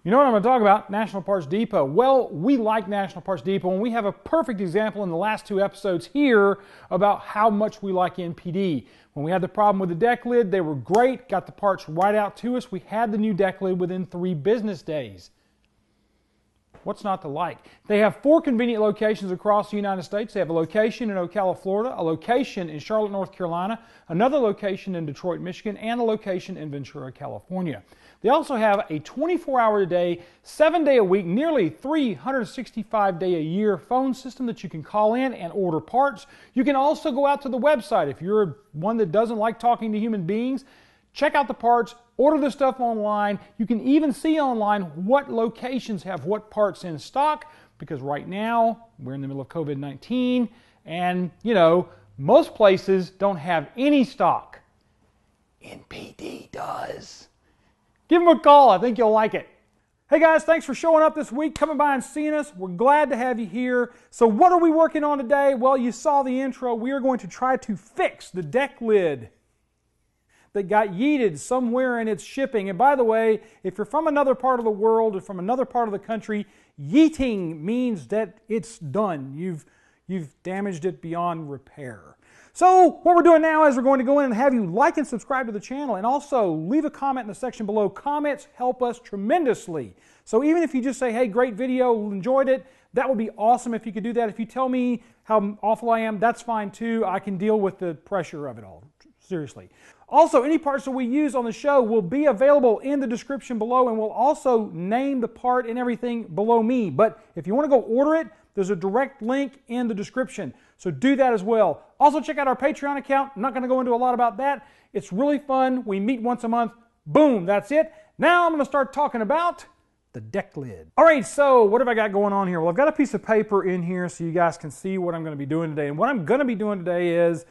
You know what I'm going to talk about? National Parts Depot. Well, we like National Parts Depot, and we have a perfect example in the last two episodes here about how much we like NPD. When we had the problem with the deck lid, they were great, got the parts right out to us. We had the new deck lid within 3 business days. What's not to like? They have 4 convenient locations across the United States. They have a location in Ocala, Florida, a location in Charlotte, North Carolina, another location in Detroit, Michigan, and a location in Ventura, California. They also have a 24-hour-a-day, 7-day-a-week, nearly 365-day-a-year phone system that you can call in and order parts. You can also go out to the website. If you're one that doesn't like talking to human beings, check out the parts, order the stuff online. You can even see online what locations have what parts in stock, because right now we're in the middle of COVID-19 and, you know, most places don't have any stock. NPD does. Give them a call. I think you'll like it. Hey guys, thanks for showing up this week, coming by and seeing us. We're glad to have you here. So what are we working on today? Well, you saw the intro. We are going to try to fix the deck lid that got yeeted somewhere in its shipping. And by the way, if you're from another part of the world or from another part of the country, yeeting means that it's done. You've damaged it beyond repair. So what we're doing now is we're going to go in and have you like and subscribe to the channel, and also leave a comment in the section below. Comments help us tremendously. So even if you just say, hey, great video, enjoyed it, that would be awesome if you could do that. If you tell me how awful I am, that's fine too. I can deal with the pressure of it all. Seriously. Also, any parts that we use on the show will be available in the description below, and we'll also name the part and everything below me. But if you want to go order it, there's a direct link in the description. So do that as well. Also check out our Patreon account. I'm not going to go into a lot about that. It's really fun. We meet once a month. Boom, that's it. Now I'm going to start talking about the deck lid. All right, so what have I got going on here? Well, I've got a piece of paper in here so you guys can see what I'm going to be doing today. And what I'm going to be doing today is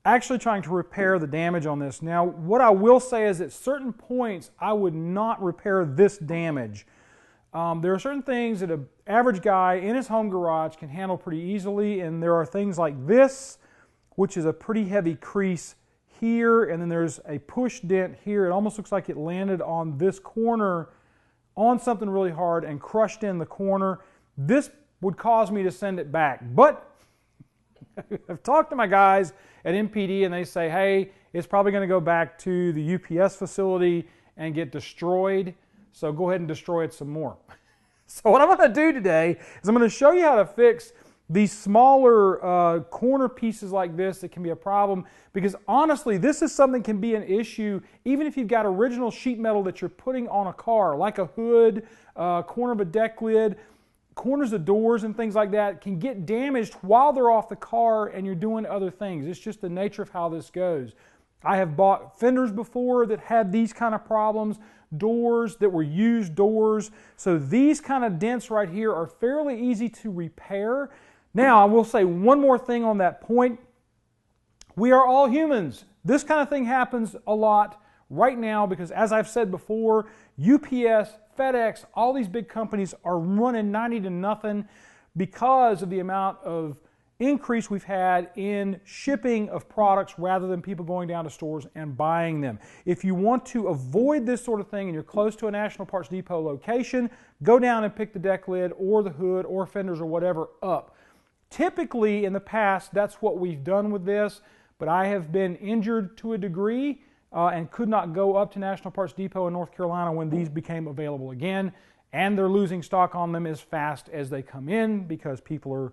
actually trying to repair the damage on this. Now, what I will say is at certain points, I would not repair this damage. There are certain things that an average guy in his home garage can handle pretty easily, and there are things like this, which is a pretty heavy crease here, and then there's a push dent here. It almost looks like it landed on this corner on something really hard and crushed in the corner. This would cause me to send it back, but I've talked to my guys at NPD and they say, hey, it's probably going to go back to the UPS facility and get destroyed. So go ahead and destroy it some more. So what I'm going to do today is I'm going to show you how to fix these smaller corner pieces like this that can be a problem, because honestly, this is something that can be an issue even if you've got original sheet metal that you're putting on a car, like a hood, corner of a deck lid, corners of doors and things like that can get damaged while they're off the car and you're doing other things. It's just the nature of how this goes. I have bought fenders before that had these kind of problems, doors that were used doors. So these kind of dents right here are fairly easy to repair. Now, I will say one more thing on that point. We are all humans. This kind of thing happens a lot right now because, as I've said before, UPS, FedEx, all these big companies are running 90 to nothing because of the amount of increase we've had in shipping of products rather than people going down to stores and buying them. If you want to avoid this sort of thing and you're close to a National Parts Depot location, go down and pick the deck lid or the hood or fenders or whatever up. Typically in the past, that's what we've done with this, but I have been injured to a degree and could not go up to National Parts Depot in North Carolina when these became available again. and they're losing stock on them as fast as they come in because people are a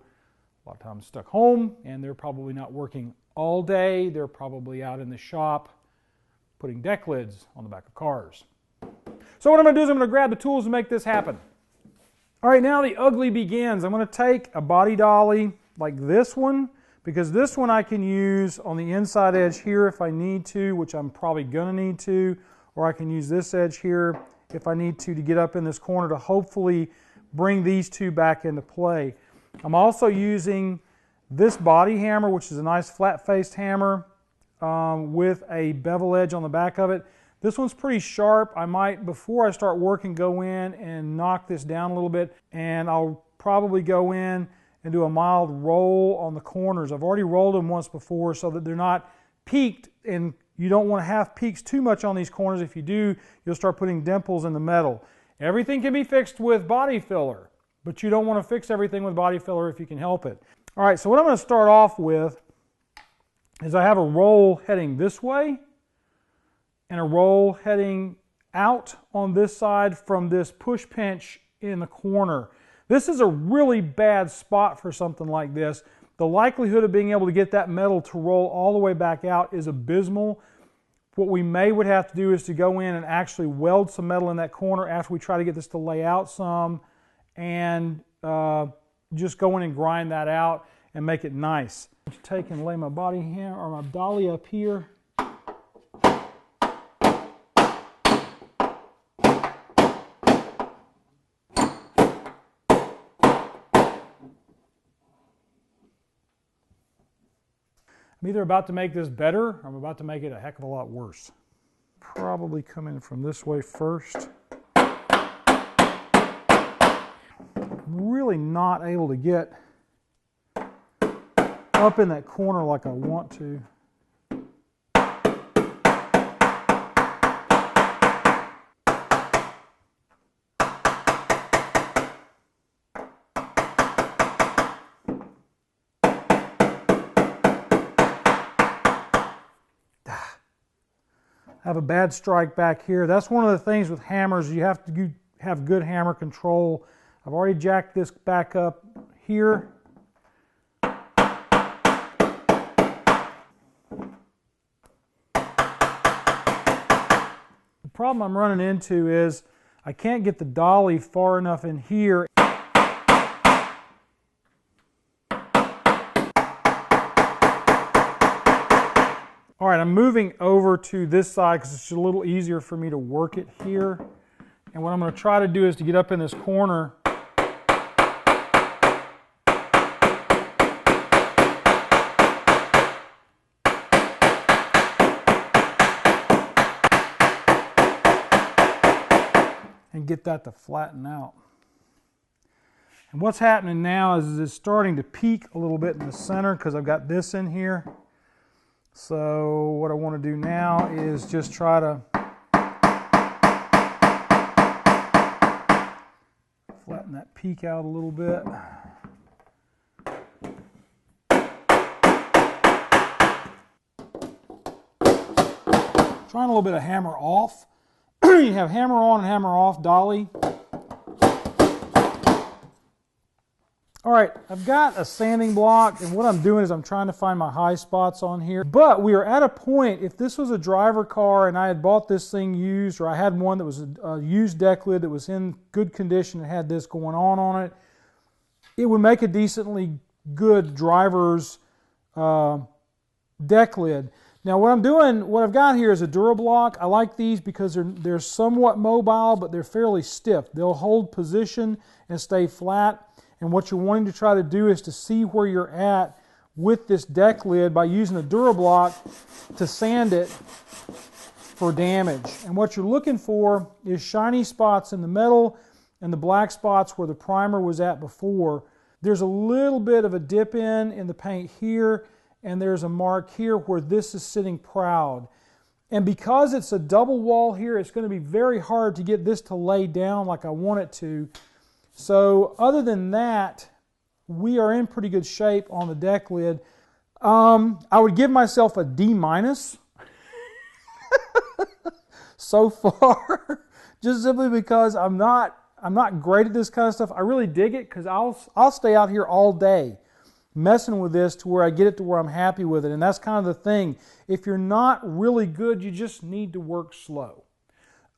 lot of times stuck home and they're probably not working all day. They're probably out in the shop putting deck lids on the back of cars. So what I'm going to do is I'm going to grab the tools to make this happen. All right, now the ugly begins. I'm going to take a body dolly like this one, because this one I can use on the inside edge here if I need to, which I'm probably going to need to, or I can use this edge here if I need to get up in this corner to hopefully bring these two back into play. I'm also using this body hammer, which is a nice flat-faced hammer with a bevel edge on the back of it. This one's pretty sharp. I might, before I start working, go in and knock this down a little bit, and I'll probably go in and do a mild roll on the corners. I've already rolled them once before so that they're not peaked, and you don't want to have peaks too much on these corners. If you do, you'll start putting dimples in the metal. Everything can be fixed with body filler, but you don't want to fix everything with body filler if you can help it. All right, so what I'm going to start off with is I have a roll heading this way and a roll heading out on this side from this push pinch in the corner. This is a really bad spot for something like this. The likelihood of being able to get that metal to roll all the way back out is abysmal. What we would have to do is to go in and actually weld some metal in that corner after we try to get this to lay out some, and just go in and grind that out and make it nice. Take and lay my body hammer or my dolly up here. I'm either about to make this better or I'm about to make it a heck of a lot worse. Probably come in from this way first. Really not able to get up in that corner like I want to. I have a bad strike back here. That's one of the things with hammers. You have to have good hammer control. I've already jacked this back up here. The problem I'm running into is I can't get the dolly far enough in here. All right, I'm moving over to this side because it's a little easier for me to work it here. And what I'm going to try to do is to get up in this corner and get that to flatten out. And what's happening now is it's starting to peak a little bit in the center because I've got this in here. So what I want to do now is just try to flatten that peak out a little bit. Trying a little bit of hammer off. You have hammer on and hammer off dolly. All right, I've got a sanding block, and what I'm doing is I'm trying to find my high spots on here. But we are at a point, if this was a driver car and I had bought this thing used, or I had one that was a used deck lid that was in good condition and had this going on it, it would make a decently good driver's deck lid. Now what I'm doing, what I've got here is a Durablock. I like these because they're somewhat mobile, but they're fairly stiff. They'll hold position and stay flat. And what you're wanting to try to do is to see where you're at with this deck lid by using a Durablock to sand it for damage. And what you're looking for is shiny spots in the metal and the black spots where the primer was at before. There's a little bit of a dip in the paint here, and there's a mark here where this is sitting proud. And because it's a double wall here, it's going to be very hard to get this to lay down like I want it to. So other than that, we are in pretty good shape on the deck lid. I would give myself a D- so far, just simply because I'm not I'm not great at this kind of stuff. I really dig it because I'll stay out here all day messing with this to where I get it to where I'm happy with it. And that's kind of the thing. If you're not really good, you just need to work slow.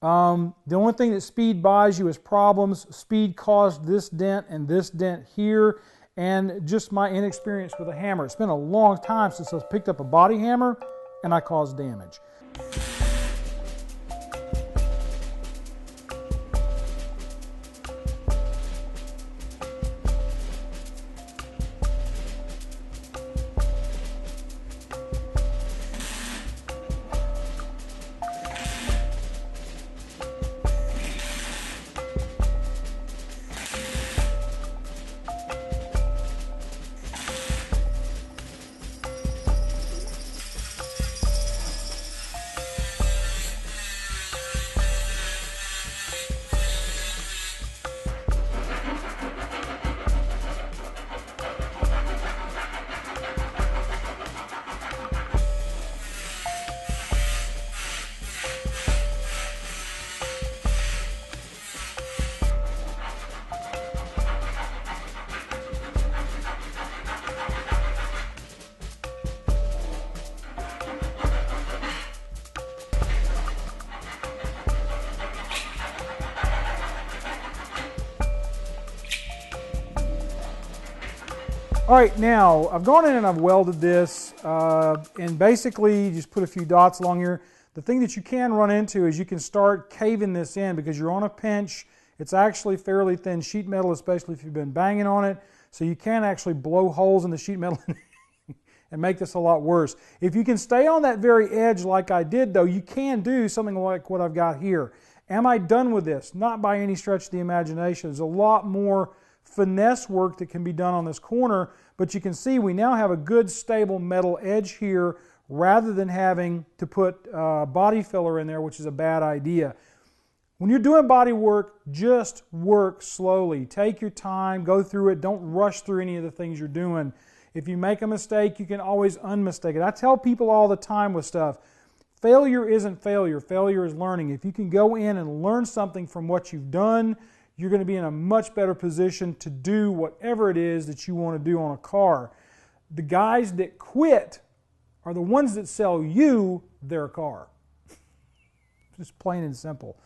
The only thing that speed buys you is problems. Speed caused this dent and this dent here, and just my inexperience with a hammer. It's been a long time since I've picked up a body hammer and I caused damage. All right, now I've gone in and I've welded this, and basically just put a few dots along here. The thing that you can run into is you can start caving this in because you're on a pinch. It's actually fairly thin sheet metal, especially if you've been banging on it. So you can actually blow holes in the sheet metal and make this a lot worse. If you can stay on that very edge like I did, though, you can do something like what I've got here. Am I done with this? Not by any stretch of the imagination. There's a lot more finesse work that can be done on this corner, but you can see we now have a good stable metal edge here rather than having to put body filler in there, which is a bad idea. When you're doing body work, just work slowly. Take your time, go through it. Don't rush through any of the things you're doing. If you make a mistake, you can always unmistake it. I tell people all the time with stuff, failure isn't failure. Failure is learning. If you can go in and learn something from what you've done, you're going to be in a much better position to do whatever it is that you want to do on a car. The guys that quit are the ones that sell you their car. Just plain and simple.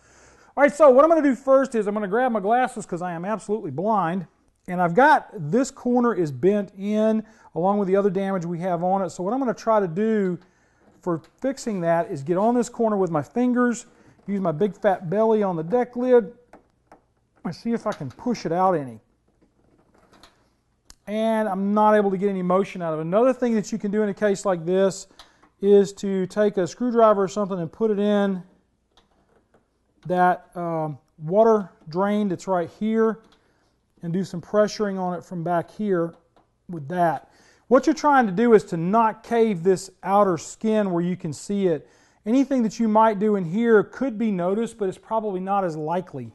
All right, so what I'm going to do first is I'm going to grab my glasses because I am absolutely blind. And I've got this corner is bent in along with the other damage we have on it. So what I'm going to try to do for fixing that is get on this corner with my fingers, use my big fat belly on the deck lid, and see if I can push it out any. And I'm not able to get any motion out of it. Another thing that you can do in a case like this is to take a screwdriver or something and put it in that water drain that's right here and do some pressuring on it from back here with that. What you're trying to do is to not cave this outer skin where you can see it. Anything that you might do in here could be noticed, but it's probably not as likely.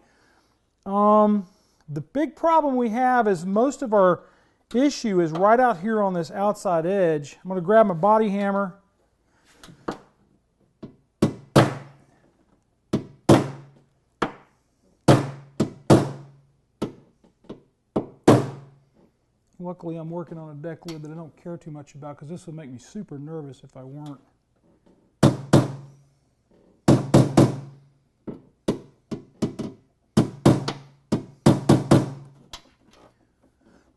The big problem we have is most of our issue is right out here on this outside edge. I'm going to grab my body hammer. Luckily, I'm working on a deck lid that I don't care too much about because this would make me super nervous if I weren't.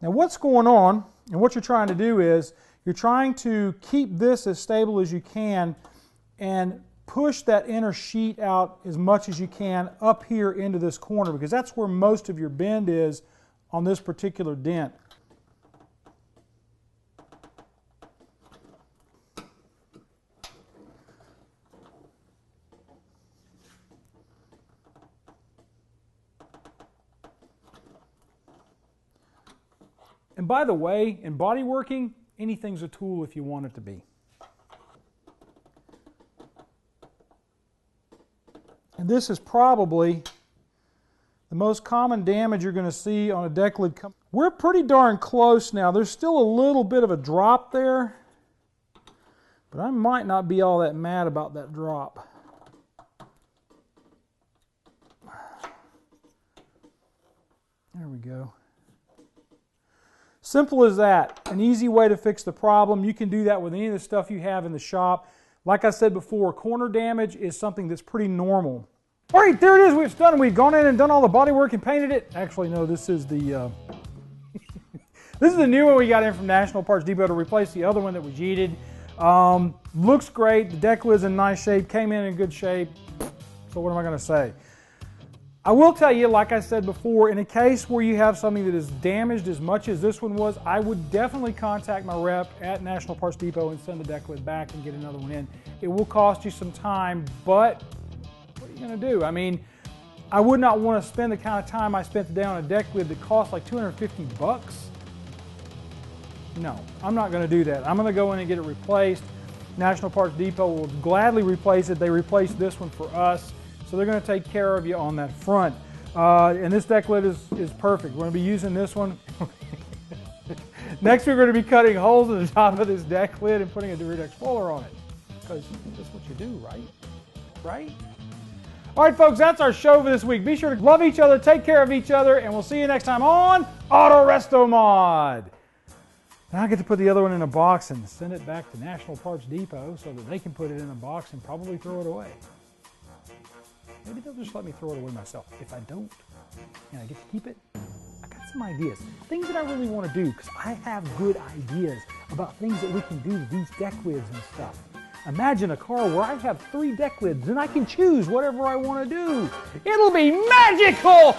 Now what's going on, and what you're trying to do is, you're trying to keep this as stable as you can and push that inner sheet out as much as you can up here into this corner because that's where most of your bend is on this particular dent. And by the way, in body working, anything's a tool if you want it to be. And this is probably the most common damage you're going to see on a deck lid. We're pretty darn close now. There's still a little bit of a drop there, but I might not be all that mad about that drop. There we go. Simple as that. An easy way to fix the problem. You can do that with any of the stuff you have in the shop. Like I said before, corner damage is something that's pretty normal. All right, there it is. We've done. We've gone in and done all the body work and painted it. Actually, no, this is the this is the new one we got in from National Parts Depot to replace the other one that was yeeted. Looks great. The deck lid's in nice shape. Came in good shape. So what am I going to say? I will tell you, like I said before, in a case where you have something that is damaged as much as this one was, I would definitely contact my rep at National Parts Depot and send the deck lid back and get another one in. It will cost you some time, but what are you going to do? I mean, I would not want to spend the kind of time I spent today on a deck lid that cost like 250 bucks. No, I'm not going to do that. I'm going to go in and get it replaced. National Parts Depot will gladly replace it. They replaced this one for us. So they're going to take care of you on that front. And this deck lid is perfect. We're going to be using this one. Next, we're going to be cutting holes in the top of this deck lid and putting a Redex spoiler on it. Because that's what you do, right? Right? All right, folks, that's our show for this week. Be sure to love each other, take care of each other, and we'll see you next time on Autorestomod. Now I get to put the other one in a box and send it back to National Parts Depot so that they can put it in a box and probably throw it away. Maybe they'll just let me throw it away myself. If I don't, and I get to keep it, I got some ideas. Things that I really want to do, because I have good ideas about things that we can do to these deck lids and stuff. Imagine a car where I have 3 deck lids and I can choose whatever I want to do. It'll be magical!